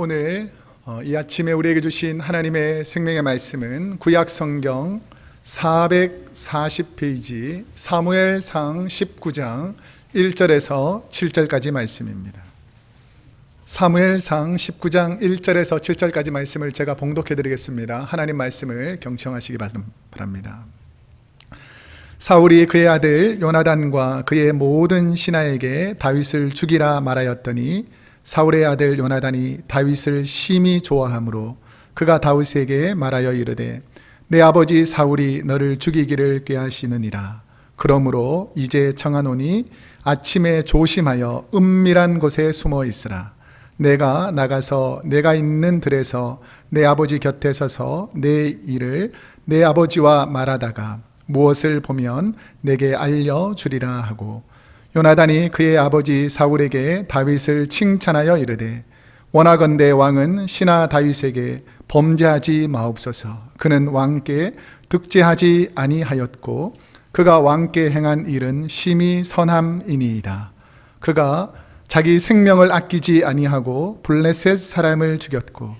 오늘 이 아침에 우리에게 주신 하나님의 생명의 말씀은 구약성경 440페이지 사무엘상 19장 1절에서 7절까지 말씀입니다. 사무엘상 19장 1절에서 7절까지 말씀을 제가 봉독해 드리겠습니다. 하나님 말씀을 경청하시기 바랍니다. 사울이 그의 아들 요나단과 그의 모든 신하에게 다윗을 죽이라 말하였더니 사울의 아들 요나단이 다윗을 심히 좋아하므로 그가 다윗에게 말하여 이르되 내 아버지 사울이 너를 죽이기를 꾀하시느니라. 그러므로 이제 청하노니 아침에 조심하여 은밀한 곳에 숨어 있으라. 내가 나가서 내가 있는 들에서 내 아버지 곁에 서서 내 일을 내 아버지와 말하다가 무엇을 보면 내게 알려주리라 하고, 요나단이 그의 아버지 사울에게 다윗을 칭찬하여 이르되 원하건대 왕은 신하 다윗에게 범죄하지 마옵소서. 그는 왕께 득죄하지 아니하였고 그가 왕께 행한 일은 심히 선함이니이다. 그가 자기 생명을 아끼지 아니하고 블레셋 사람을 죽였고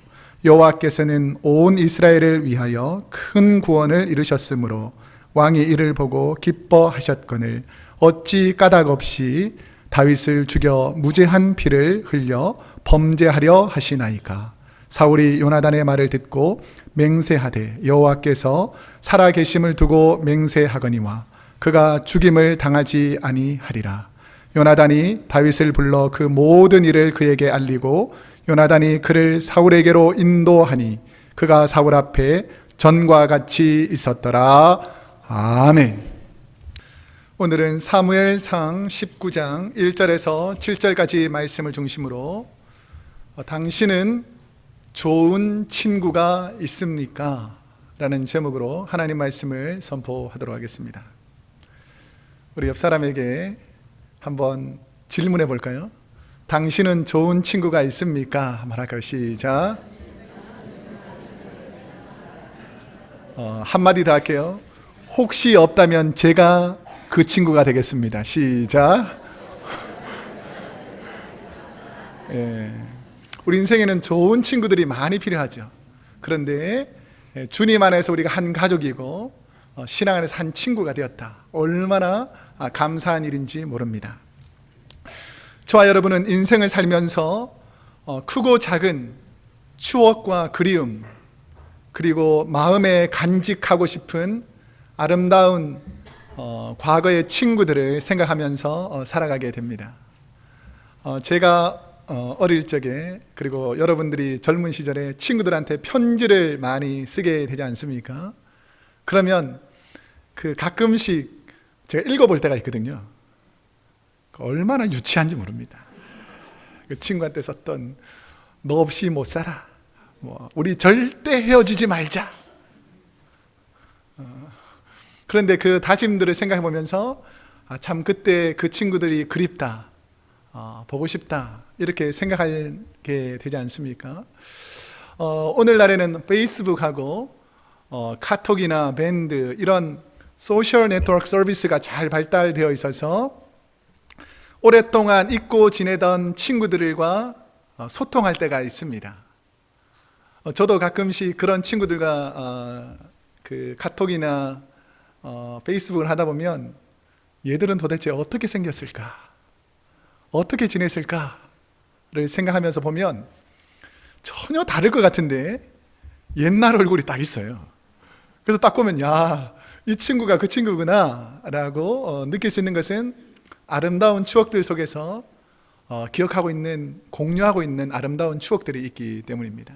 여호와께서는 온 이스라엘을 위하여 큰 구원을 이루셨으므로 왕이 이를 보고 기뻐하셨거늘 어찌 까닭 없이 다윗을 죽여 무죄한 피를 흘려 범죄하려 하시나이까. 사울이 요나단의 말을 듣고 맹세하되 여호와께서 살아계심을 두고 맹세하거니와 그가 죽임을 당하지 아니하리라. 요나단이 다윗을 불러 그 모든 일을 그에게 알리고 요나단이 그를 사울에게로 인도하니 그가 사울 앞에 전과 같이 있었더라. 아멘. 오늘은 사무엘상 19장 1절에서 7절까지 말씀을 중심으로 당신은 좋은 친구가 있습니까? 라는 제목으로 하나님 말씀을 선포하도록 하겠습니다. 우리 옆 사람에게 한번 질문해 볼까요? 당신은 좋은 친구가 있습니까? 말할까요? 시작. 한마디 더 할게요. 혹시 없다면 제가 그 친구가 되겠습니다. 시작. 우리 인생에는 좋은 친구들이 많이 필요하죠. 그런데 주님 안에서 우리가 한 가족이고 신앙 안에서 한 친구가 되었다. 얼마나 감사한 일인지 모릅니다. 저와 여러분은 인생을 살면서 크고 작은 추억과 그리움, 그리고 마음에 간직하고 싶은 아름다운 과거의 친구들을 생각하면서 살아가게 됩니다. 제가 어릴 적에, 그리고 여러분들이 젊은 시절에 친구들한테 편지를 많이 쓰게 되지 않습니까? 그러면 가끔씩 제가 읽어볼 때가 있거든요. 얼마나 유치한지 모릅니다. 그 친구한테 썼던 너 없이 못 살아, 우리 절대 헤어지지 말자. 그런데 그 다짐들을 생각해 보면서 참 그때 그 친구들이 그립다, 보고 싶다, 이렇게 생각하게 되지 않습니까? 오늘날에는 페이스북하고 카톡이나 밴드, 이런 소셜 네트워크 서비스가 잘 발달되어 있어서 오랫동안 잊고 지내던 친구들과 소통할 때가 있습니다. 저도 가끔씩 그런 친구들과 그 카톡이나 페이스북을 하다 보면 얘들은 도대체 어떻게 생겼을까? 어떻게 지냈을까를 생각하면서 보면 전혀 다를 것 같은데 옛날 얼굴이 딱 있어요. 그래서 딱 보면 야, 이 친구가 그 친구구나 라고 느낄 수 있는 것은 아름다운 추억들 속에서 기억하고 있는, 공유하고 있는 아름다운 추억들이 있기 때문입니다.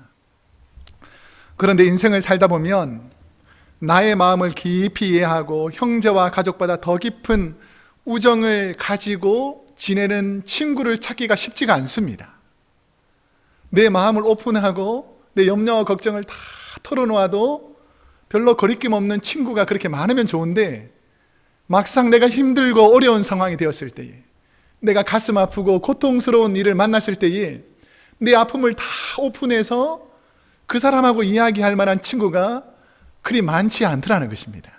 그런데 인생을 살다 보면 나의 마음을 깊이 이해하고 형제와 가족보다 더 깊은 우정을 가지고 지내는 친구를 찾기가 쉽지가 않습니다. 내 마음을 오픈하고 내 염려와 걱정을 다 털어놓아도 별로 거리낌 없는 친구가 그렇게 많으면 좋은데, 막상 내가 힘들고 어려운 상황이 되었을 때에, 내가 가슴 아프고 고통스러운 일을 만났을 때에 내 아픔을 다 오픈해서 그 사람하고 이야기할 만한 친구가 그리 많지 않더라는 것입니다.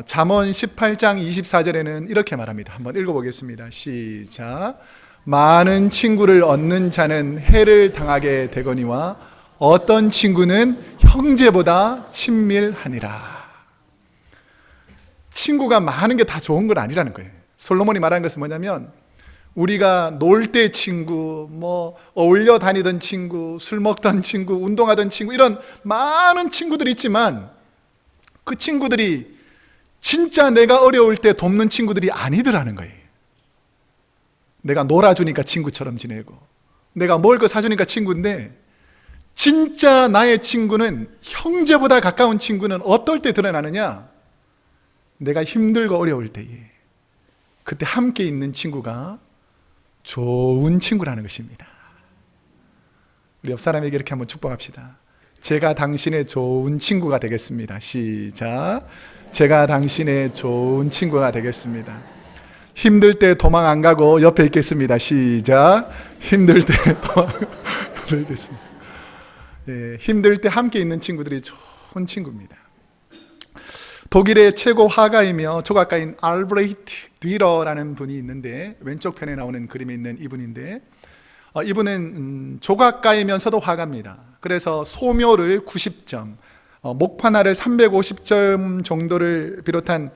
잠언 18장 24절에는 이렇게 말합니다. 한번 읽어보겠습니다. 시작. 많은 친구를 얻는 자는 해를 당하게 되거니와 어떤 친구는 형제보다 친밀하니라. 친구가 많은 게 다 좋은 건 아니라는 거예요. 솔로몬이 말하는 것은 뭐냐면, 우리가 놀 때 친구, 어울려 다니던 친구, 술 먹던 친구, 운동하던 친구, 이런 많은 친구들이 있지만 그 친구들이 진짜 내가 어려울 때 돕는 친구들이 아니더라는 거예요. 내가 놀아주니까 친구처럼 지내고, 내가 먹을 거 사주니까 친구인데, 진짜 나의 친구는, 형제보다 가까운 친구는 어떨 때 드러나느냐? 내가 힘들고 어려울 때에, 그때 함께 있는 친구가 좋은 친구라는 것입니다. 우리 옆 사람에게 이렇게 한번 축복합시다. 제가 당신의 좋은 친구가 되겠습니다. 시작. 제가 당신의 좋은 친구가 되겠습니다. 힘들 때 도망 안 가고 옆에 있겠습니다. 시작. 힘들 때 도망 옆에 있겠습니다. 예, 힘들 때 함께 있는 친구들이 좋은 친구입니다. 독일의 최고 화가이며 조각가인 알브레히트 뒤러라는 분이 있는데, 왼쪽 편에 나오는 그림에 있는 이분인데, 이분은 조각가이면서도 화가입니다. 그래서 소묘를 90점, 목판화를 350점 정도를 비롯한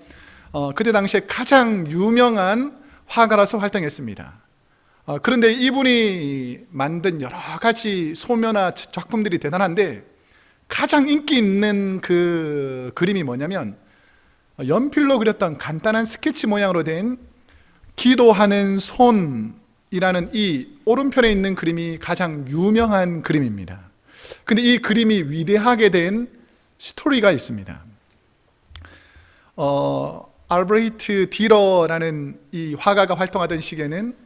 그때 당시에 가장 유명한 화가로서 활동했습니다. 그런데 이분이 만든 여러 가지 소묘나 작품들이 대단한데, 가장 인기 있는 그 그림이 뭐냐면, 연필로 그렸던 간단한 스케치 모양으로 된 기도하는 손이라는 이 오른편에 있는 그림이 가장 유명한 그림입니다. 근데 이 그림이 위대하게 된 스토리가 있습니다. 알브레히트 뒤러라는 이 화가가 활동하던 시기에는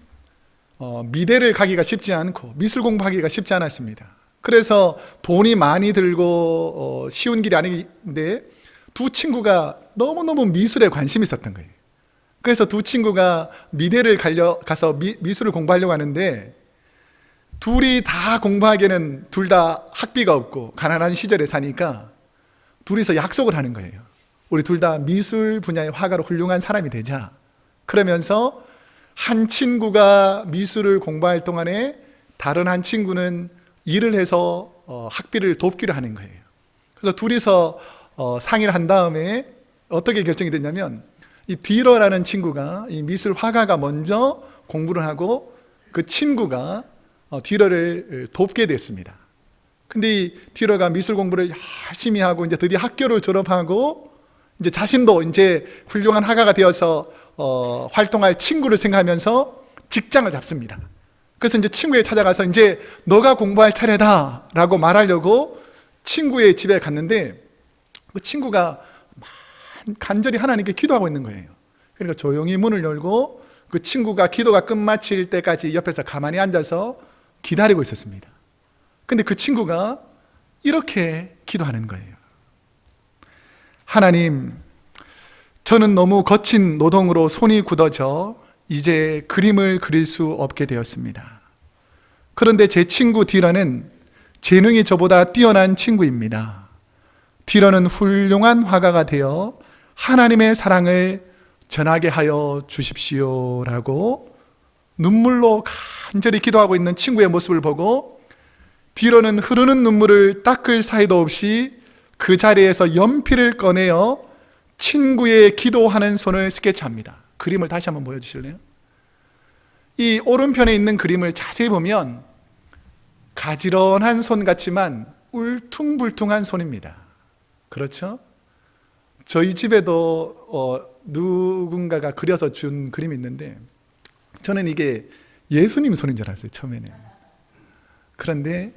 미대를 가기가 쉽지 않고 미술 공부하기가 쉽지 않았습니다. 그래서 돈이 많이 들고 쉬운 길이 아닌데, 두 친구가 너무너무 미술에 관심이 있었던 거예요. 그래서 두 친구가 미대를 가서 미술을 공부하려고 하는데, 둘이 다 공부하기에는 둘 다 학비가 없고 가난한 시절에 사니까 둘이서 약속을 하는 거예요. 우리 둘 다 미술 분야의 화가로 훌륭한 사람이 되자. 그러면서 한 친구가 미술을 공부할 동안에 다른 한 친구는 일을 해서 학비를 돕기로 하는 거예요. 그래서 둘이서 상의를 한 다음에 어떻게 결정이 됐냐면, 이 뒤러라는 친구가, 이 미술 화가가 먼저 공부를 하고 그 친구가 뒤러를 돕게 됐습니다. 근데 이 뒤러가 미술 공부를 열심히 하고 이제 드디어 학교를 졸업하고 이제 자신도 이제 훌륭한 화가가 되어서 활동할 친구를 생각하면서 직장을 잡습니다. 그래서 이제 친구에 찾아가서 이제 너가 공부할 차례다라고 말하려고 친구의 집에 갔는데, 그 친구가 간절히 하나님께 기도하고 있는 거예요. 그러니까 조용히 문을 열고 그 친구가 기도가 끝마칠 때까지 옆에서 가만히 앉아서 기다리고 있었습니다. 근데 그 친구가 이렇게 기도하는 거예요. 하나님, 저는 너무 거친 노동으로 손이 굳어져 이제 그림을 그릴 수 없게 되었습니다. 그런데 제 친구 뒤러는 재능이 저보다 뛰어난 친구입니다. 뒤러는 훌륭한 화가가 되어 하나님의 사랑을 전하게 하여 주십시오라고 눈물로 간절히 기도하고 있는 친구의 모습을 보고, 뒤러는 흐르는 눈물을 닦을 사이도 없이 그 자리에서 연필을 꺼내어 친구의 기도하는 손을 스케치합니다. 그림을 다시 한번 보여주실래요? 이 오른편에 있는 그림을 자세히 보면 가지런한 손 같지만 울퉁불퉁한 손입니다. 그렇죠? 저희 집에도 누군가가 그려서 준 그림이 있는데, 저는 이게 예수님 손인 줄 알았어요, 처음에는. 그런데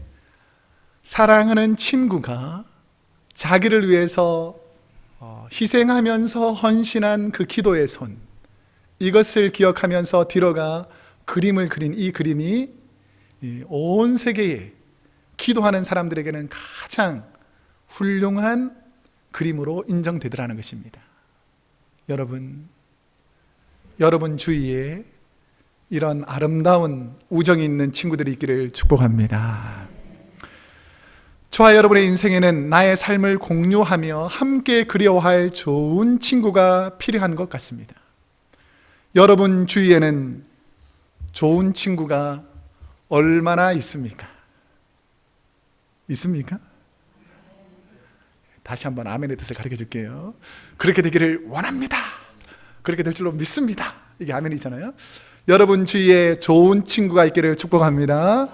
사랑하는 친구가 자기를 위해서 희생하면서 헌신한 그 기도의 손, 이것을 기억하면서 뒤러가 그림을 그린 이 그림이 온 세계에 기도하는 사람들에게는 가장 훌륭한 그림으로 인정되더라는 것입니다. 여러분 주위에 이런 아름다운 우정이 있는 친구들이 있기를 축복합니다. 저와 여러분의 인생에는 나의 삶을 공유하며 함께 그리워할 좋은 친구가 필요한 것 같습니다. 여러분 주위에는 좋은 친구가 얼마나 있습니까? 있습니까? 다시 한번 아멘의 뜻을 가르쳐 줄게요. 그렇게 되기를 원합니다. 그렇게 될 줄로 믿습니다. 이게 아멘이잖아요. 여러분 주위에 좋은 친구가 있기를 축복합니다.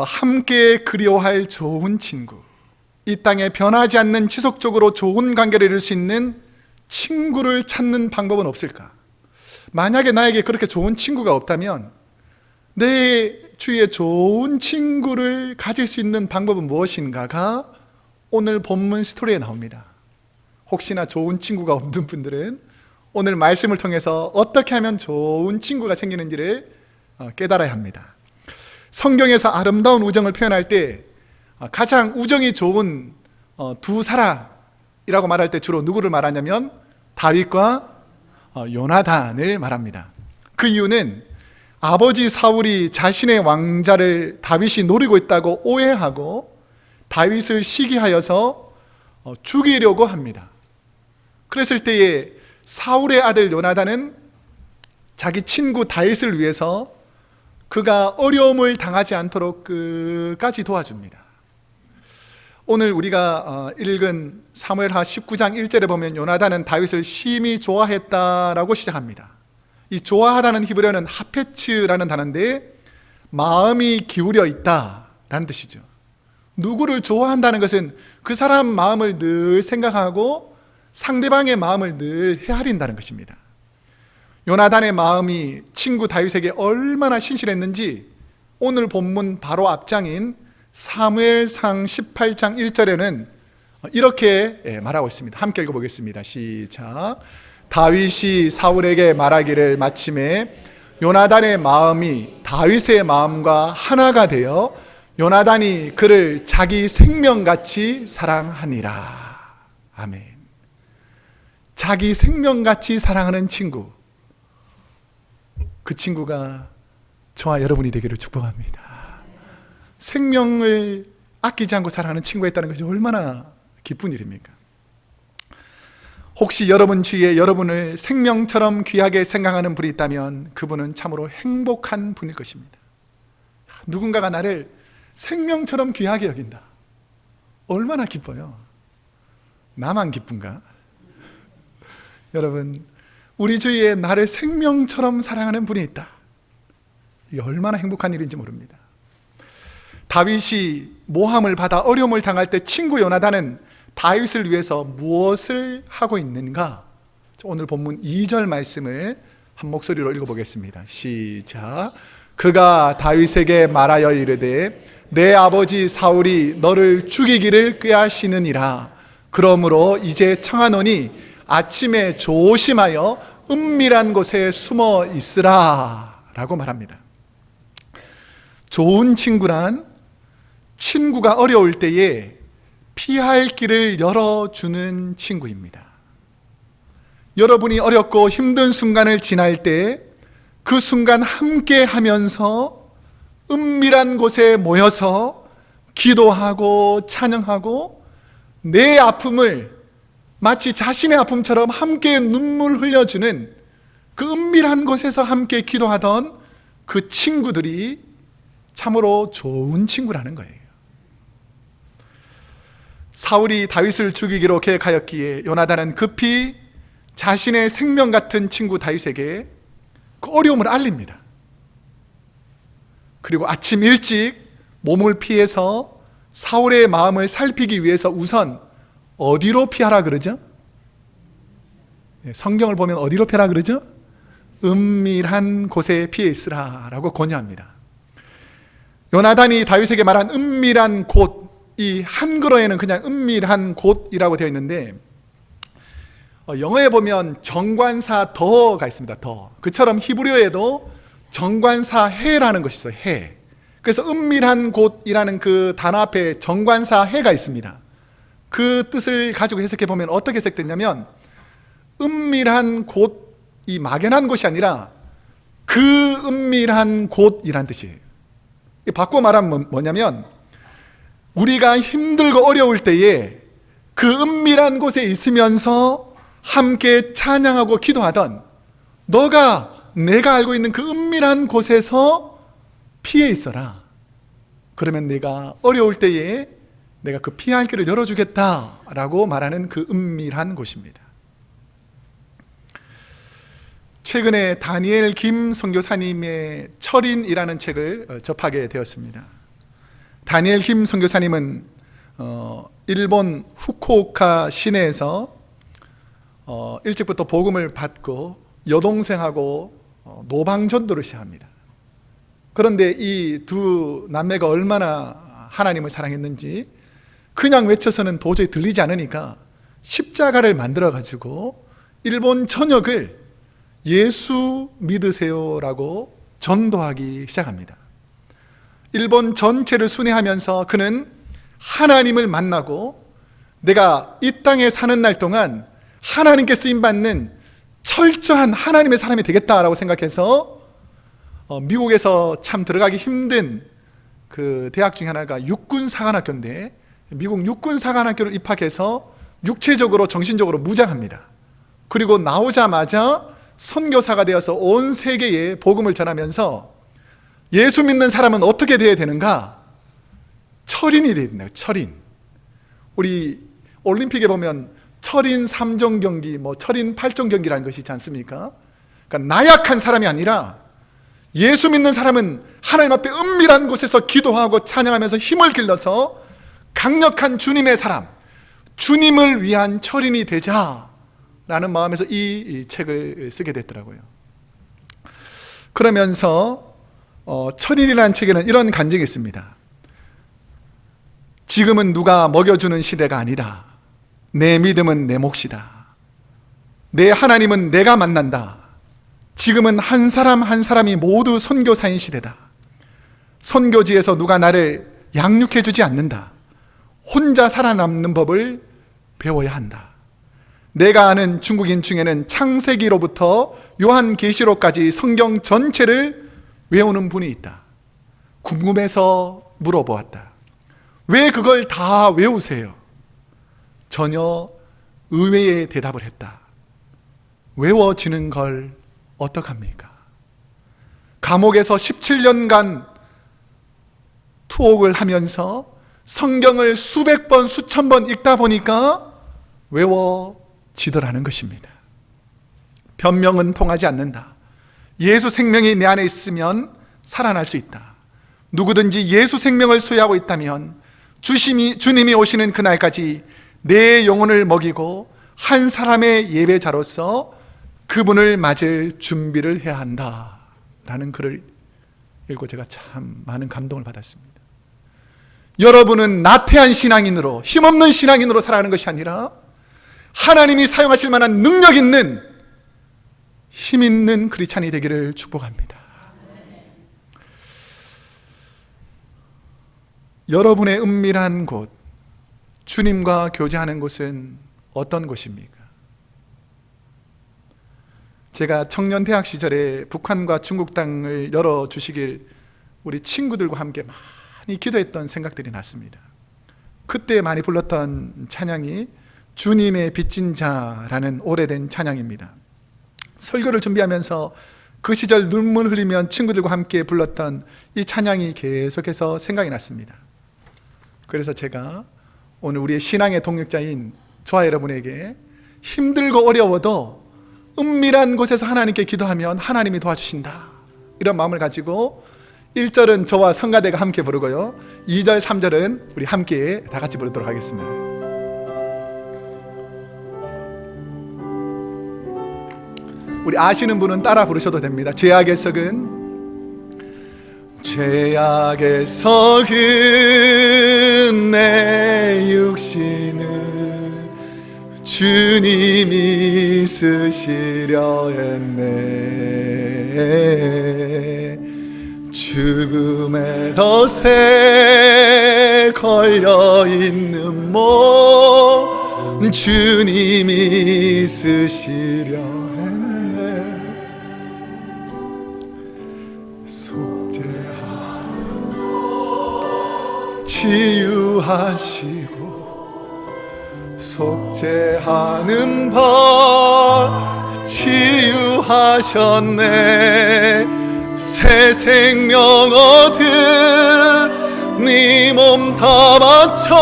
함께 그리워할 좋은 친구, 이 땅에 변하지 않는 지속적으로 좋은 관계를 이룰 수 있는 친구를 찾는 방법은 없을까? 만약에 나에게 그렇게 좋은 친구가 없다면 내 주위에 좋은 친구를 가질 수 있는 방법은 무엇인가가 오늘 본문 스토리에 나옵니다. 혹시나 좋은 친구가 없는 분들은 오늘 말씀을 통해서 어떻게 하면 좋은 친구가 생기는지를 깨달아야 합니다. 성경에서 아름다운 우정을 표현할 때 가장 우정이 좋은 두 사람이라고 말할 때 주로 누구를 말하냐면 다윗과 요나단을 말합니다. 그 이유는 아버지 사울이 자신의 왕자를 다윗이 노리고 있다고 오해하고 다윗을 시기하여서 죽이려고 합니다. 그랬을 때에 사울의 아들 요나단은 자기 친구 다윗을 위해서 그가 어려움을 당하지 않도록 끝까지 도와줍니다. 오늘 우리가 읽은 사무엘하 19장 1절에 보면 요나단은 다윗을 심히 좋아했다라고 시작합니다. 이 좋아하다는 히브리어는 하페츠라는 단어인데 마음이 기울여 있다라는 뜻이죠. 누구를 좋아한다는 것은 그 사람 마음을 늘 생각하고 상대방의 마음을 늘 헤아린다는 것입니다. 요나단의 마음이 친구 다윗에게 얼마나 신실했는지 오늘 본문 바로 앞장인 사무엘상 18장 1절에는 이렇게 말하고 있습니다. 함께 읽어보겠습니다. 시작. 다윗이 사울에게 말하기를 마침에 요나단의 마음이 다윗의 마음과 하나가 되어 요나단이 그를 자기 생명같이 사랑하니라. 아멘. 자기 생명같이 사랑하는 친구, 그 친구가 저와 여러분이 되기를 축복합니다. 생명을 아끼지 않고 사랑하는 친구가 있다는 것이 얼마나 기쁜 일입니까? 혹시 여러분 주위에 여러분을 생명처럼 귀하게 생각하는 분이 있다면 그분은 참으로 행복한 분일 것입니다. 누군가가 나를 생명처럼 귀하게 여긴다. 얼마나 기뻐요. 나만 기쁜가? 여러분, 우리 주위에 나를 생명처럼 사랑하는 분이 있다. 이게 얼마나 행복한 일인지 모릅니다. 다윗이 모함을 받아 어려움을 당할 때 친구 요나단은 다윗을 위해서 무엇을 하고 있는가? 오늘 본문 2절 말씀을 한 목소리로 읽어보겠습니다. 시작. 그가 다윗에게 말하여 이르되 내 아버지 사울이 너를 죽이기를 꾀하시느니라. 그러므로 이제 청하노니 아침에 조심하여 은밀한 곳에 숨어 있으라 라고 말합니다. 좋은 친구란 친구가 어려울 때에 피할 길을 열어주는 친구입니다. 여러분이 어렵고 힘든 순간을 지날 때 그 순간 함께 하면서 은밀한 곳에 모여서 기도하고 찬양하고 내 아픔을 마치 자신의 아픔처럼 함께 눈물 흘려주는 그 은밀한 곳에서 함께 기도하던 그 친구들이 참으로 좋은 친구라는 거예요. 사울이 다윗을 죽이기로 계획하였기에 요나단은 급히 자신의 생명 같은 친구 다윗에게 그 어려움을 알립니다. 그리고 아침 일찍 몸을 피해서 사울의 마음을 살피기 위해서 우선 어디로 피하라 그러죠? 성경을 보면 어디로 피하라 그러죠? 은밀한 곳에 피해 있으라 라고 권유합니다. 요나단이 다윗에게 말한 은밀한 곳, 이 한글어에는 그냥 은밀한 곳이라고 되어 있는데 영어에 보면 정관사 더가 있습니다. 더. 그처럼 히브리어에도 정관사 해라는 것이 있어요. 해. 그래서 은밀한 곳이라는 그 단어 앞에 정관사 해가 있습니다. 그 뜻을 가지고 해석해 보면 어떻게 해석됐냐면 은밀한 곳이 막연한 곳이 아니라 그 은밀한 곳이란 뜻이에요. 바꿔 말하면 뭐냐면 우리가 힘들고 어려울 때에 그 은밀한 곳에 있으면서 함께 찬양하고 기도하던 너가 내가 알고 있는 그 은밀한 곳에서 피해 있어라. 그러면 내가 어려울 때에 내가 그 피할 길을 열어주겠다라고 말하는 그 은밀한 곳입니다. 최근에 다니엘 김 선교사님의 철인이라는 책을 접하게 되었습니다. 다니엘 김 선교사님은 일본 후쿠오카 시내에서 일찍부터 복음을 받고 여동생하고 노방전도를 시작합니다. 그런데 이 두 남매가 얼마나 하나님을 사랑했는지 그냥 외쳐서는 도저히 들리지 않으니까 십자가를 만들어 가지고 일본 전역을 예수 믿으세요라고 전도하기 시작합니다. 일본 전체를 순회하면서 그는 하나님을 만나고 내가 이 땅에 사는 날 동안 하나님께 쓰임받는 철저한 하나님의 사람이 되겠다라고 생각해서 미국에서 참 들어가기 힘든 그 대학 중에 하나가 육군사관학교인데 미국 육군사관학교를 입학해서 육체적으로 정신적으로 무장합니다. 그리고 나오자마자 선교사가 되어서 온 세계에 복음을 전하면서 예수 믿는 사람은 어떻게 되어야 되는가? 철인이 되어야 된다. 철인. 우리 올림픽에 보면 철인 3종 경기, 철인 8종 경기라는 것이 있지 않습니까? 그러니까 나약한 사람이 아니라 예수 믿는 사람은 하나님 앞에 은밀한 곳에서 기도하고 찬양하면서 힘을 길러서 강력한 주님의 사람, 주님을 위한 철인이 되자라는 마음에서 이 책을 쓰게 됐더라고요. 그러면서 철인이라는 책에는 이런 간증이 있습니다. 지금은 누가 먹여주는 시대가 아니다. 내 믿음은 내 몫이다. 내 하나님은 내가 만난다. 지금은 한 사람 한 사람이 모두 선교사인 시대다. 선교지에서 누가 나를 양육해 주지 않는다. 혼자 살아남는 법을 배워야 한다. 내가 아는 중국인 중에는 창세기로부터 요한계시록까지 성경 전체를 외우는 분이 있다. 궁금해서 물어보았다. 왜 그걸 다 외우세요? 전혀 의외의 대답을 했다. 외워지는 걸 어떡합니까? 감옥에서 17년간 투옥을 하면서 성경을 수백 번, 수천 번 읽다 보니까 외워지더라는 것입니다. 변명은 통하지 않는다. 예수 생명이 내 안에 있으면 살아날 수 있다. 누구든지 예수 생명을 소유하고 있다면 주님이 오시는 그날까지 내 영혼을 먹이고 한 사람의 예배자로서 그분을 맞을 준비를 해야 한다 라는 글을 읽고 제가 참 많은 감동을 받았습니다. 여러분은 나태한 신앙인으로, 힘없는 신앙인으로 살아가는 것이 아니라 하나님이 사용하실 만한 능력 있는, 힘 있는 크리스찬이 되기를 축복합니다. 여러분의 은밀한 곳, 주님과 교제하는 곳은 어떤 곳입니까? 제가 청년 대학 시절에 북한과 중국 땅을 열어주시길 우리 친구들과 함께 많이 기도했던 생각들이 났습니다. 그때 많이 불렀던 찬양이 주님의 빚진 자라는 오래된 찬양입니다. 설교를 준비하면서 그 시절 눈물 흘리면 친구들과 함께 불렀던 이 찬양이 계속해서 생각이 났습니다. 그래서 제가 오늘 우리의 신앙의 동력자인 저와 여러분에게 힘들고 어려워도 은밀한 곳에서 하나님께 기도하면 하나님이 도와주신다, 이런 마음을 가지고 1절은 저와 성가대가 함께 부르고요, 2절, 3절은 우리 함께 다 같이 부르도록 하겠습니다. 우리 아시는 분은 따라 부르셔도 됩니다. 죄악의 석은 내 육신을 주님이 쓰시려 했네. 죽음의 덫에 걸려있는 몸 주님이 쓰시려 했네. 치유하시고 속죄하는 법 치유하셨네. 새 생명 얻은 네 몸 다 바쳐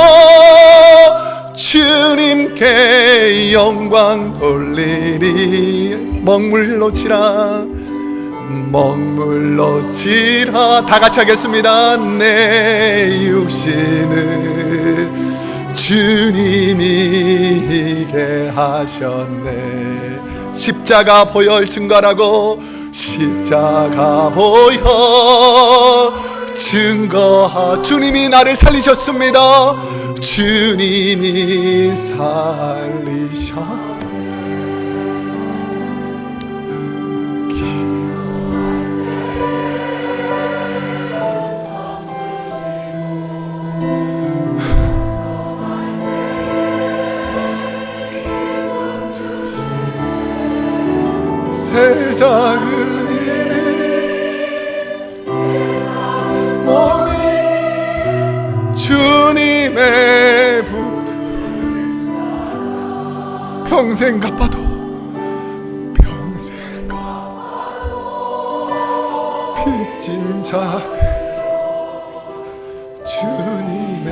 주님께 영광 돌리리. 먹물로 치라 먹물로 치라. 다 같이 하겠습니다. 내 육신은 주님이 이게 하셨네. 십자가 보혈 증거라고. 십자가 보혈 증거하. 주님이 나를 살리셨습니다. 주님이 살리셨. 새 작은 힘이 몸이 주님의 붙 평생 갚아도 평생 갚아도 빚진 자들 주님의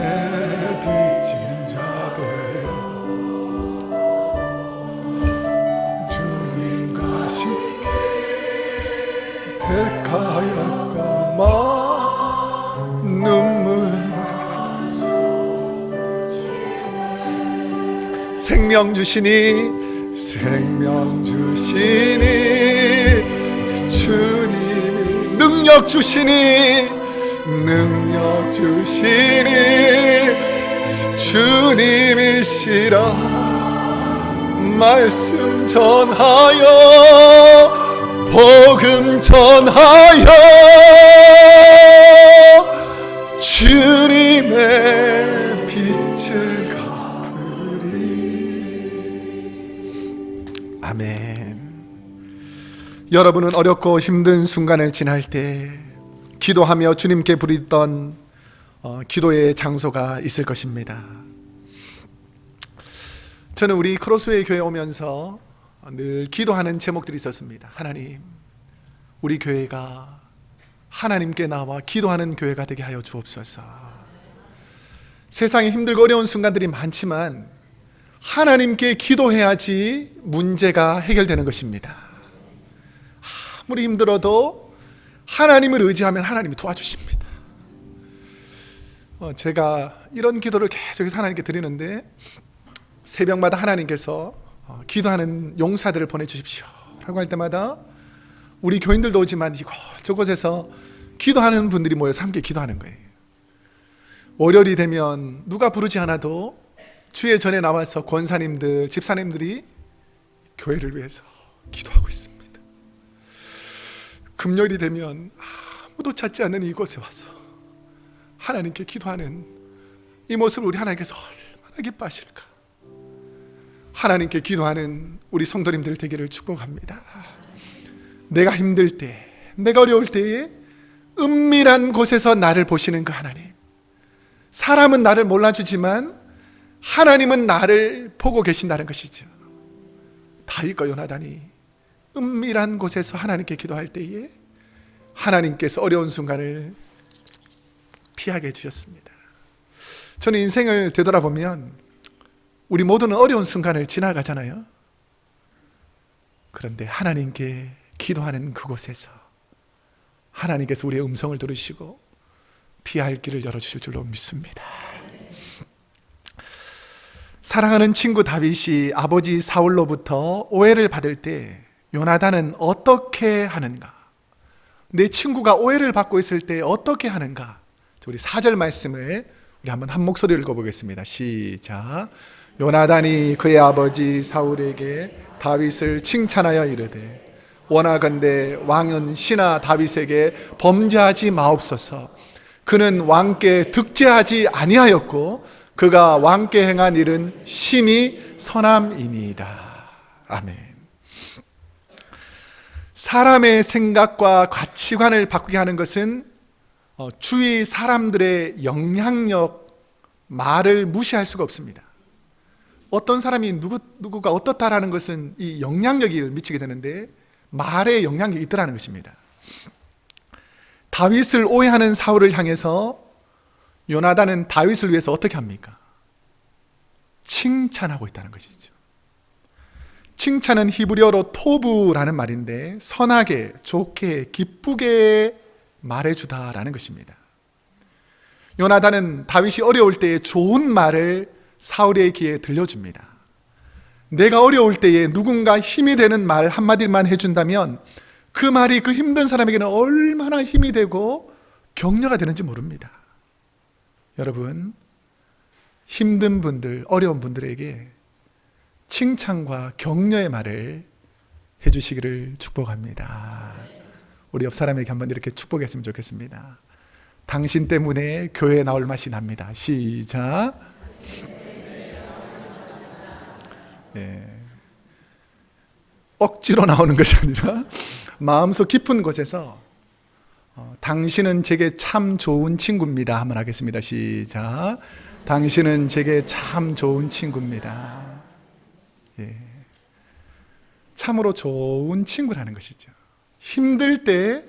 빚진 자들 대가였건만 눈물 생명 주시니 생명 주시니 주님이 능력 주시니 능력 주시니 주님이시라. 말씀 전하여 복음 전하여 주님의 빛을 갚으리. 아멘. 여러분은 어렵고 힘든 순간을 지날 때 기도하며 주님께 부르던 기도의 장소가 있을 것입니다. 저는 우리 크로스웨이 교회 오면서 늘 기도하는 제목들이 있었습니다. 하나님, 우리 교회가 하나님께 나와 기도하는 교회가 되게 하여 주옵소서. 세상에 힘들고 어려운 순간들이 많지만 하나님께 기도해야지 문제가 해결되는 것입니다. 아무리 힘들어도 하나님을 의지하면 하나님이 도와주십니다. 제가 이런 기도를 계속해서 하나님께 드리는데 새벽마다 하나님께서 기도하는 용사들을 보내주십시오 라고 할 때마다 우리 교인들도 오지만 저곳에서 기도하는 분들이 모여서 함께 기도하는 거예요. 월요일이 되면 누가 부르지 않아도 주의 전에 나와서 권사님들, 집사님들이 교회를 위해서 기도하고 있습니다. 금요일이 되면 아무도 찾지 않는 이곳에 와서 하나님께 기도하는 이 모습을 우리 하나님께서 얼마나 기뻐하실까. 하나님께 기도하는 우리 성도님들 되기를 축복합니다. 내가 힘들 때, 내가 어려울 때에 은밀한 곳에서 나를 보시는 그 하나님. 사람은 나를 몰라주지만 하나님은 나를 보고 계신다는 것이죠. 다윗과 요나단이 은밀한 곳에서 하나님께 기도할 때에 하나님께서 어려운 순간을 피하게 해주셨습니다. 저는 인생을 되돌아보면 우리 모두는 어려운 순간을 지나가잖아요. 그런데 하나님께 기도하는 그곳에서 하나님께서 우리의 음성을 들으시고 피할 길을 열어주실 줄로 믿습니다. 사랑하는 친구 다윗이 아버지 사울로부터 오해를 받을 때 요나단은 어떻게 하는가? 내 친구가 오해를 받고 있을 때 어떻게 하는가? 우리 4절 말씀을 우리 한번 한 목소리로 읽어보겠습니다. 시작. 요나단이 그의 아버지 사울에게 다윗을 칭찬하여 이르되 원하건대 왕은 신하 다윗에게 범죄하지 마옵소서. 그는 왕께 득죄하지 아니하였고 그가 왕께 행한 일은 심히 선함이니이다. 아멘. 사람의 생각과 가치관을 바꾸게 하는 것은 주위 사람들의 영향력, 말을 무시할 수가 없습니다. 어떤 사람이 누구가 어떻다라는 것은 이 영향력을 미치게 되는데 말에 영향력이 있더라는 것입니다. 다윗을 오해하는 사울을 향해서 요나단은 다윗을 위해서 어떻게 합니까? 칭찬하고 있다는 것이죠. 칭찬은 히브리어로 토브라는 말인데 선하게, 좋게, 기쁘게 말해주다라는 것입니다. 요나단은 다윗이 어려울 때에 좋은 말을 사울의 귀에 들려줍니다. 내가 어려울 때에 누군가 힘이 되는 말 한마디만 해준다면 그 말이 그 힘든 사람에게는 얼마나 힘이 되고 격려가 되는지 모릅니다. 여러분, 힘든 분들, 어려운 분들에게 칭찬과 격려의 말을 해주시기를 축복합니다. 우리 옆 사람에게 한번 이렇게 축복했으면 좋겠습니다. 당신 때문에 교회에 나올 맛이 납니다. 시작. 네. 억지로 나오는 것이 아니라 마음속 깊은 곳에서 당신은 제게 참 좋은 친구입니다. 한번 하겠습니다. 시작. 당신은 제게 참 좋은 친구입니다. 예. 참으로 좋은 친구라는 것이죠. 힘들 때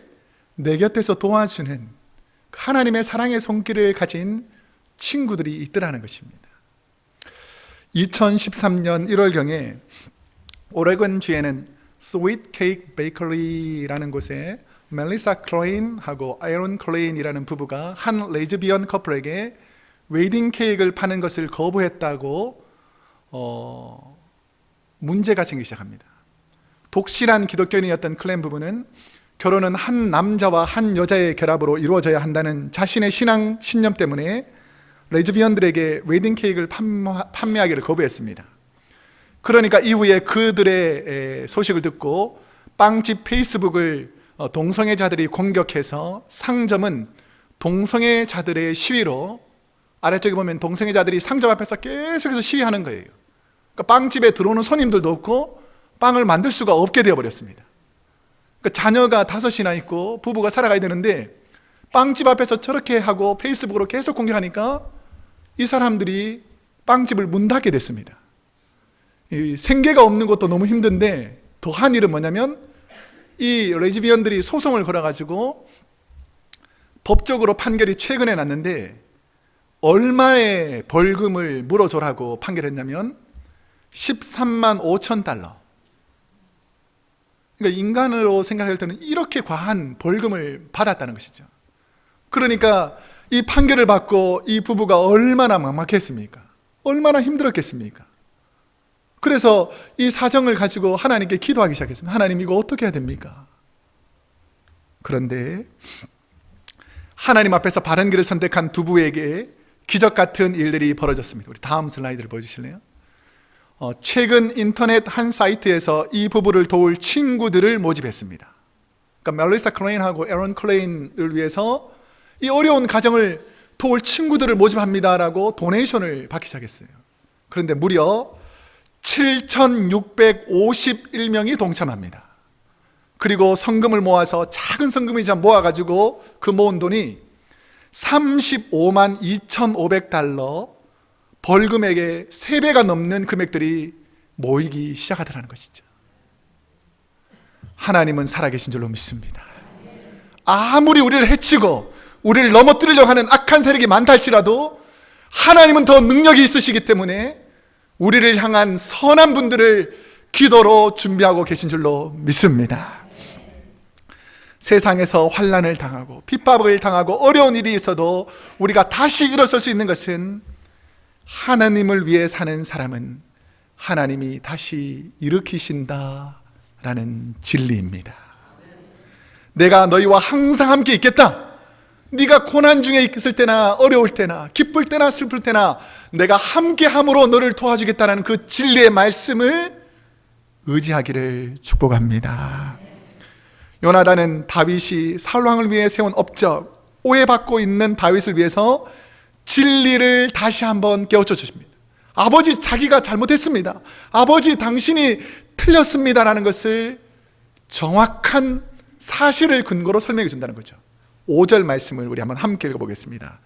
내 곁에서 도와주는 하나님의 사랑의 손길을 가진 친구들이 있더라는 것입니다. 2013년 1월경에 오레곤주에는 스위트 케이크 베이커리라는 곳에 멜리사 클레인하고 아이론 클레인이라는 부부가 한 레즈비언 커플에게 웨딩 케이크를 파는 것을 거부했다고 문제가 생기기 시작합니다. 독실한 기독교인이었던 클레인 부부는 결혼은 한 남자와 한 여자의 결합으로 이루어져야 한다는 자신의 신념 때문에 레즈비언들에게 웨딩 케이크를 판매하기를 거부했습니다. 그러니까 이후에 그들의 소식을 듣고 빵집 페이스북을 동성애자들이 공격해서 상점은 동성애자들의 시위로, 아래쪽에 보면 동성애자들이 상점 앞에서 계속해서 시위하는 거예요. 그러니까 빵집에 들어오는 손님들도 없고 빵을 만들 수가 없게 되어버렸습니다. 그러니까 자녀가 5이나 있고 부부가 살아가야 되는데 빵집 앞에서 저렇게 하고 페이스북으로 계속 공격하니까 이 사람들이 빵집을 문 닫게 됐습니다. 이 생계가 없는 것도 너무 힘든데 더한 일은 뭐냐면 이 레즈비언들이 소송을 걸어가지고 법적으로 판결이 최근에 났는데 얼마의 벌금을 물어줘라고 판결했냐면 13만 5천 달러. 그러니까 인간으로 생각할 때는 이렇게 과한 벌금을 받았다는 것이죠. 그러니까 이 판결을 받고 이 부부가 얼마나 막막했습니까? 얼마나 힘들었겠습니까? 그래서 이 사정을 가지고 하나님께 기도하기 시작했습니다. 하나님, 이거 어떻게 해야 됩니까? 그런데 하나님 앞에서 바른 길을 선택한 두 부에게 기적 같은 일들이 벌어졌습니다. 우리 다음 슬라이드를 보여주실래요? 최근 인터넷 한 사이트에서 이 부부를 도울 친구들을 모집했습니다. 그러니까 멜리사 클레인하고 에런 클레인을 위해서 이 어려운 가정을 도울 친구들을 모집합니다라고 도네이션을 받기 시작했어요. 그런데 무려 7,651명이 동참합니다. 그리고 성금을 모아서 작은 성금이자 모아가지고 그 모은 돈이 35만 2,500달러, 벌금액의 3배가 넘는 금액들이 모이기 시작하더라는 것이죠. 하나님은 살아계신 줄로 믿습니다. 아무리 우리를 해치고 우리를 넘어뜨리려고 하는 악한 세력이 많다 할지라도 하나님은 더 능력이 있으시기 때문에 우리를 향한 선한 분들을 기도로 준비하고 계신 줄로 믿습니다. 세상에서 환난을 당하고 핍박을 당하고 어려운 일이 있어도 우리가 다시 일어설 수 있는 것은 하나님을 위해 사는 사람은 하나님이 다시 일으키신다라는 진리입니다. 내가 너희와 항상 함께 있겠다. 네가 고난 중에 있을 때나 어려울 때나 기쁠 때나 슬플 때나 내가 함께함으로 너를 도와주겠다는 그 진리의 말씀을 의지하기를 축복합니다. 요나단은 다윗이 사울왕을 위해 세운 업적, 오해받고 있는 다윗을 위해서 진리를 다시 한번 깨우쳐 주십니다. 아버지, 자기가 잘못했습니다. 아버지, 당신이 틀렸습니다라는 것을 정확한 사실을 근거로 설명해 준다는 거죠. 5절 말씀을 우리 한번 함께 읽어보겠습니다.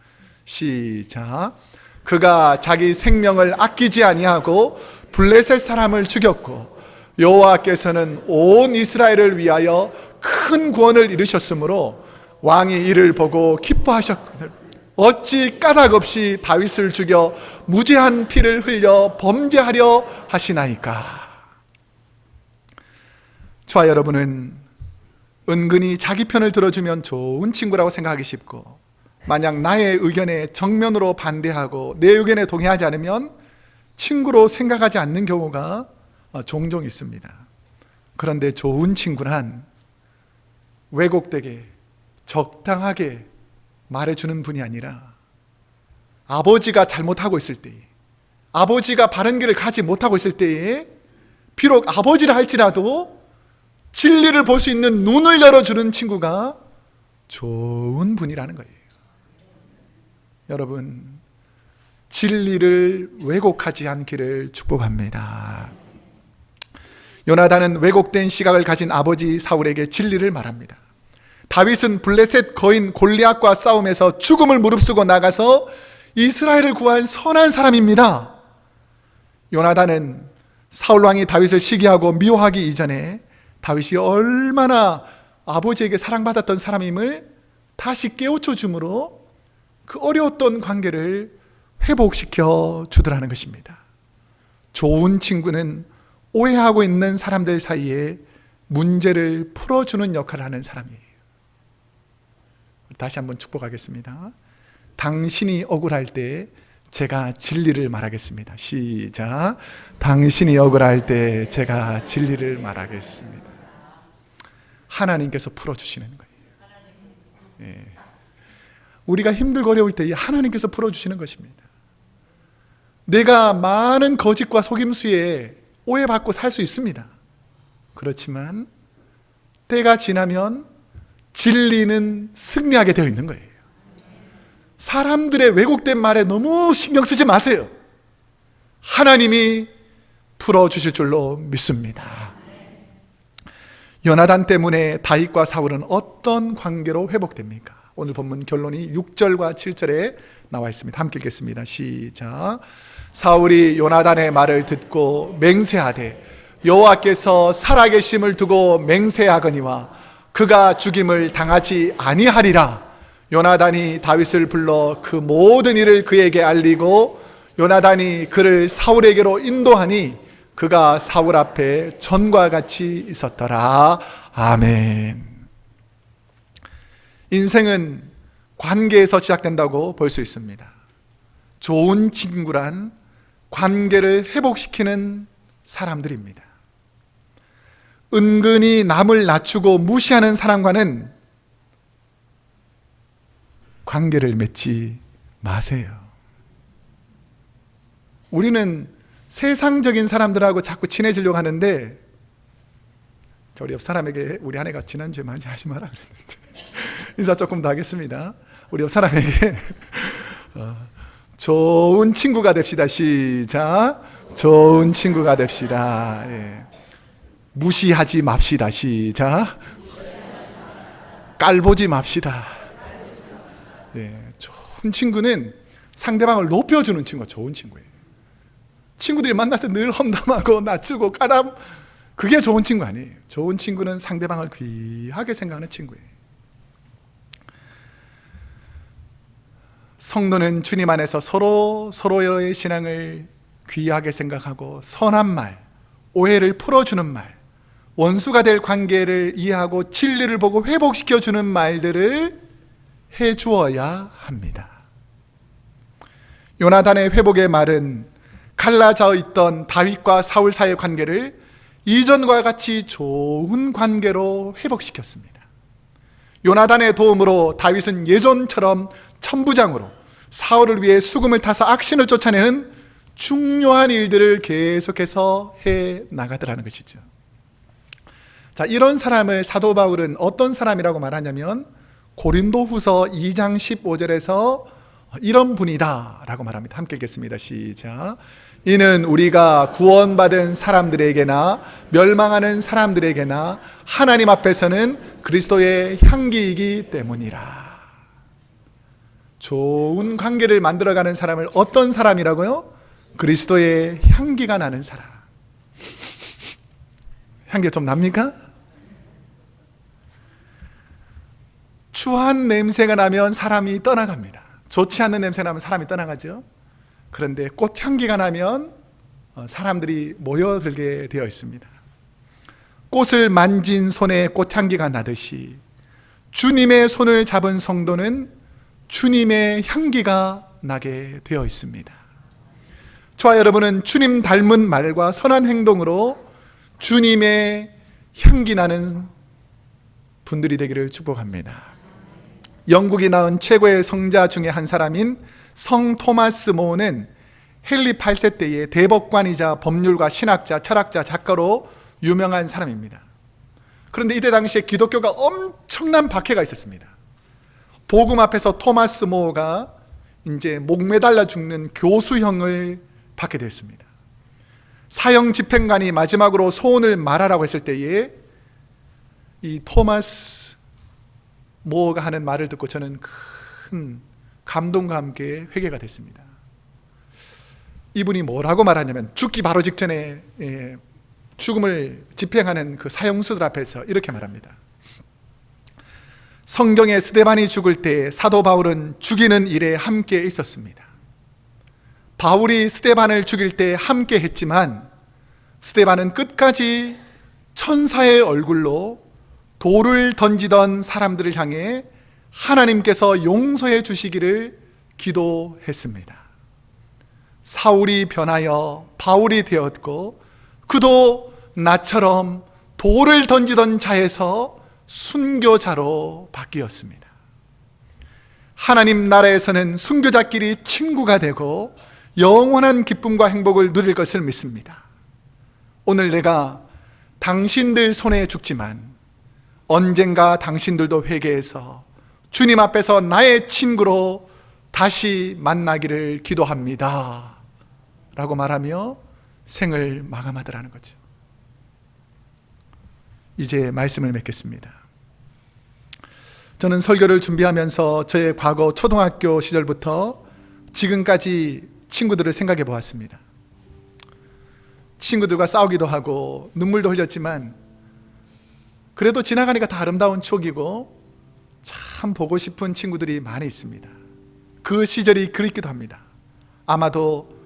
시작. 그가 자기 생명을 아끼지 아니하고 블레셋 사람을 죽였고 여호와께서는 온 이스라엘을 위하여 큰 구원을 이루셨으므로 왕이 이를 보고 기뻐하셨거늘 어찌 까닭 없이 다윗을 죽여 무죄한 피를 흘려 범죄하려 하시나이까. 저와 여러분은 은근히 자기 편을 들어주면 좋은 친구라고 생각하기 쉽고, 만약 나의 의견에 정면으로 반대하고 내 의견에 동의하지 않으면 친구로 생각하지 않는 경우가 종종 있습니다. 그런데 좋은 친구란 왜곡되게 적당하게 말해주는 분이 아니라, 아버지가 잘못하고 있을 때에, 아버지가 바른 길을 가지 못하고 있을 때에 비록 아버지라 할지라도 진리를 볼 수 있는 눈을 열어주는 친구가 좋은 분이라는 거예요. 여러분, 진리를 왜곡하지 않기를 축복합니다. 요나단은 왜곡된 시각을 가진 아버지 사울에게 진리를 말합니다. 다윗은 블레셋 거인 골리앗과 싸움에서 죽음을 무릅쓰고 나가서 이스라엘을 구한 선한 사람입니다. 요나단은 사울 왕이 다윗을 시기하고 미워하기 이전에 다윗이 얼마나 아버지에게 사랑받았던 사람임을 다시 깨우쳐 주므로 그 어려웠던 관계를 회복시켜 주더라는 것입니다. 좋은 친구는 오해하고 있는 사람들 사이에 문제를 풀어주는 역할을 하는 사람이에요. 다시 한번 축복하겠습니다. 당신이 억울할 때 제가 진리를 말하겠습니다. 시작. 당신이 억울할 때 제가 진리를 말하겠습니다. 하나님께서 풀어주시는 거예요. 예. 우리가 힘들고 어려울 때 하나님께서 풀어주시는 것입니다. 내가 많은 거짓과 속임수에 오해받고 살 수 있습니다. 그렇지만 때가 지나면 진리는 승리하게 되어 있는 거예요. 사람들의 왜곡된 말에 너무 신경 쓰지 마세요. 하나님이 풀어주실 줄로 믿습니다. 요나단 때문에 다윗과 사울은 어떤 관계로 회복됩니까? 오늘 본문 결론이 6절과 7절에 나와 있습니다. 함께 읽겠습니다. 시작. 사울이 요나단의 말을 듣고 맹세하되 여호와께서 살아계심을 두고 맹세하거니와 그가 죽임을 당하지 아니하리라. 요나단이 다윗을 불러 그 모든 일을 그에게 알리고 요나단이 그를 사울에게로 인도하니 그가 사울 앞에 전과 같이 있었더라. 아멘. 인생은 관계에서 시작된다고 볼 수 있습니다. 좋은 친구란 관계를 회복시키는 사람들입니다. 은근히 남을 낮추고 무시하는 사람과는 관계를 맺지 마세요. 우리는 세상적인 사람들하고 자꾸 친해지려고 하는데, 우리 옆 사람에게 우리 아내가 지난주에 많이 하지 마라 그랬는데 인사 조금 더 하겠습니다. 우리 옆 사람에게 좋은 친구가 됩시다. 시작. 좋은 친구가 됩시다. 예. 무시하지 맙시다. 시작. 깔보지 맙시다. 예. 좋은 친구는 상대방을 높여주는 친구가 좋은 친구예요. 친구들이 만나서 늘 험담하고 낮추고 까담, 그게 좋은 친구 아니에요. 좋은 친구는 상대방을 귀하게 생각하는 친구예요. 성도는 주님 안에서 서로의 신앙을 귀하게 생각하고 선한 말, 오해를 풀어주는 말, 원수가 될 관계를 이해하고 진리를 보고 회복시켜주는 말들을 해주어야 합니다. 요나단의 회복의 말은 갈라져 있던 다윗과 사울 사이의 관계를 이전과 같이 좋은 관계로 회복시켰습니다. 요나단의 도움으로 다윗은 예전처럼 천부장으로 사울을 위해 수금을 타서 악신을 쫓아내는 중요한 일들을 계속해서 해 나가더라는 것이죠. 자, 이런 사람을 사도 바울은 어떤 사람이라고 말하냐면 고린도후서 2장 15절에서 이런 분이다 라고 말합니다. 함께 읽겠습니다. 시작. 이는 우리가 구원받은 사람들에게나 멸망하는 사람들에게나 하나님 앞에서는 그리스도의 향기이기 때문이라. 좋은 관계를 만들어가는 사람을 어떤 사람이라고요? 그리스도의 향기가 나는 사람. 향기가 좀 납니까? 추한 냄새가 나면 사람이 떠나갑니다. 좋지 않는 냄새가 나면 사람이 떠나가죠. 그런데 꽃향기가 나면 사람들이 모여들게 되어 있습니다. 꽃을 만진 손에 꽃향기가 나듯이 주님의 손을 잡은 성도는 주님의 향기가 나게 되어 있습니다. 저와 여러분은 주님 닮은 말과 선한 행동으로 주님의 향기 나는 분들이 되기를 축복합니다. 영국이 낳은 최고의 성자 중에 한 사람인 성 토마스 모어는 헨리 8세 때의 대법관이자 법률가, 신학자, 철학자, 작가로 유명한 사람입니다. 그런데 이때 당시에 기독교가 엄청난 박해가 있었습니다. 복음 앞에서 토마스 모어가 이제 목 매달려 죽는 교수형을 받게 됐습니다. 사형 집행관이 마지막으로 소원을 말하라고 했을 때에 이 토마스 모어가 하는 말을 듣고 저는 큰 감동과 함께 회개가 됐습니다. 이분이 뭐라고 말하냐면 죽기 바로 직전에 죽음을 집행하는 그 사형수들 앞에서 이렇게 말합니다. 성경에 스데반이 죽을 때 사도 바울은 죽이는 일에 함께 있었습니다. 바울이 스데반을 죽일 때 함께 했지만 스데반은 끝까지 천사의 얼굴로 돌을 던지던 사람들을 향해 하나님께서 용서해 주시기를 기도했습니다. 사울이 변하여 바울이 되었고 그도 나처럼 돌을 던지던 자에서 순교자로 바뀌었습니다. 하나님 나라에서는 순교자끼리 친구가 되고 영원한 기쁨과 행복을 누릴 것을 믿습니다. 오늘 내가 당신들 손에 죽지만 언젠가 당신들도 회개해서 주님 앞에서 나의 친구로 다시 만나기를 기도합니다 라고 말하며 생을 마감하더라는 거죠. 이제 말씀을 맺겠습니다. 저는 설교를 준비하면서 저의 과거 초등학교 시절부터 지금까지 친구들을 생각해 보았습니다. 친구들과 싸우기도 하고 눈물도 흘렸지만 그래도 지나가니까 다 아름다운 추억이고 참 보고 싶은 친구들이 많이 있습니다. 그 시절이 그립기도 합니다. 아마도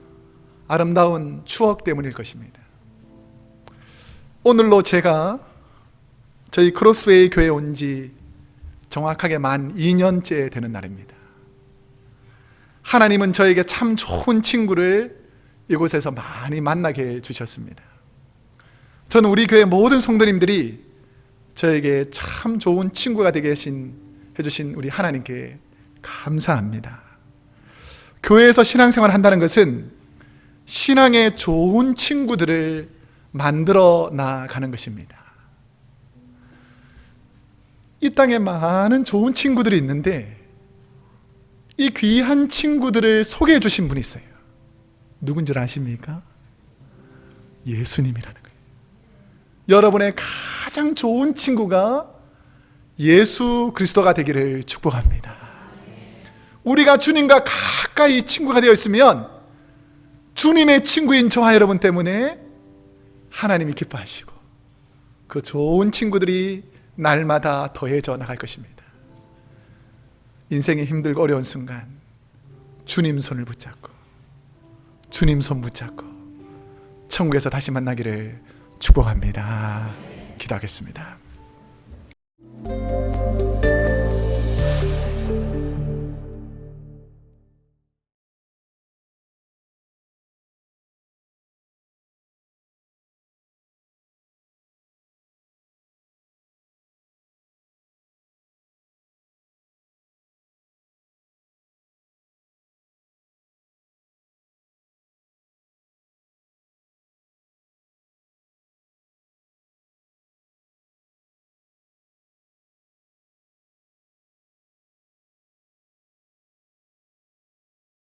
아름다운 추억 때문일 것입니다. 오늘로 제가 저희 크로스웨이 교회에 온 지 정확하게 만 2년째 되는 날입니다. 하나님은 저에게 참 좋은 친구를 이곳에서 많이 만나게 해주셨습니다. 저는 우리 교회 모든 성도님들이 저에게 참 좋은 친구가 되게 해주신 우리 하나님께 감사합니다. 교회에서 신앙생활을 한다는 것은 신앙의 좋은 친구들을 만들어 나가는 것입니다. 이 땅에 많은 좋은 친구들이 있는데 이 귀한 친구들을 소개해 주신 분이 있어요. 누군 줄 아십니까? 예수님이라는 거예요. 여러분의 가장 좋은 친구가 예수 그리스도가 되기를 축복합니다. 우리가 주님과 가까이 친구가 되어 있으면 주님의 친구인 저와 여러분 때문에 하나님이 기뻐하시고 그 좋은 친구들이 날마다 더해져 나갈 것입니다. 인생이 힘들고 어려운 순간 주님 손을 붙잡고 주님 손 붙잡고 천국에서 다시 만나기를 축복합니다. 기도하겠습니다.